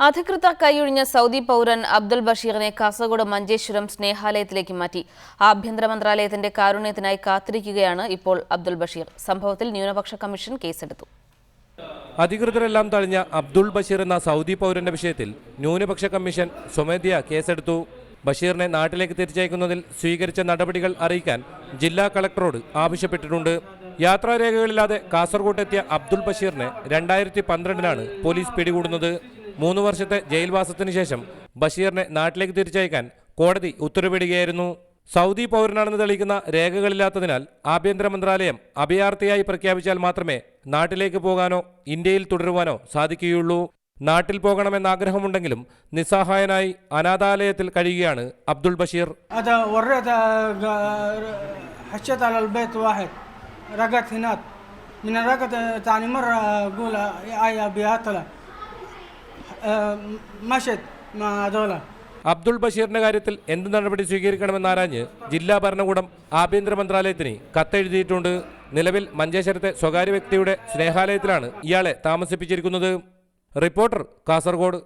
അധികൃത കൈയൊഴിഞ്ഞ Saudi പൗരൻ അബ്ദുൾ ബഷീറിനെ കാസർഗോഡ് മഞ്ചേശ്വരം സ്നേഹാലയത്തിലേക്ക് മാറ്റി. ആഭ്യന്തര മന്ത്രാലയത്തിന്റെ കാരുണ്യത്തിനായി കാത്തിരിക്കുകയാണ് ഇപ്പോൾ അബ്ദുൾ ബഷീർ. സംഭവത്തിൽ ന്യൂനപക്ഷ കമ്മീഷൻ കേസെടുത്തു. അധികൃതരെല്ലാം തഴഞ്ഞ അബ്ദുൾ ബഷീർ എന്ന സൗദി പൗരന്റെ വിഷയത്തിൽ ന്യൂനപക്ഷ കമ്മീഷൻ സ്വമേധയാ കേസെടുത്തു. ബഷീറിനെ നാട്ടിലേക്ക് തിരിച്ചയക്കുന്നതിൽ സ്വീകരിച്ച നടപടികൾ അറിയിക്കാൻ ജില്ലാ കളക്ടറോട് ആവശ്യപ്പെട്ടിട്ടുണ്ട്. യാത്രാരേഖകളില്ലാതെ കാസർഗോട്ടെത്തിയ അബ്ദുൾ ബഷീറിനെ 2012 പോലീസ് പിടികൂടുന്നത്. 3 വർഷത്തെ ജയിൽവാസത്തിന് ശേഷം ബഷീറിനെ നാട്ടിലേക്ക് തിരിച്ചയക്കാൻ കോടതി ഉത്തരവിടുകയായിരുന്നു. സൗദി പൗരനാണെന്ന് തെളിയിക്കുന്ന രേഖകളില്ലാത്തതിനാൽ ആഭ്യന്തര മന്ത്രാലയം അഭയാർത്ഥിയായി പ്രഖ്യാപിച്ചാൽ മാത്രമേ നാട്ടിലേക്ക് പോകാനോ ഇന്ത്യയിൽ തുടരുവാനോ സാധിക്കുകയുള്ളൂ. നാട്ടിൽ പോകണമെന്ന ആഗ്രഹമുണ്ടെങ്കിലും നിസ്സഹായനായി അനാഥാലയത്തിൽ കഴിയുകയാണ് അബ്ദുൾ ബഷീർ. അബ്ദുൾ ബഷീറിന്റെ കാര്യത്തിൽ എന്ത് നടപടി സ്വീകരിക്കണമെന്നാരാഞ്ഞ് ജില്ലാ ഭരണകൂടം ആഭ്യന്തര മന്ത്രാലയത്തിന് കത്തെഴുതിയിട്ടുണ്ട്. നിലവിൽ മഞ്ചേശ്വരത്തെ സ്വകാര്യ വ്യക്തിയുടെ സ്നേഹാലയത്തിലാണ് ഇയാളെ താമസിപ്പിച്ചിരിക്കുന്നത്. റിപ്പോർട്ടർ, കാസർഗോഡ്.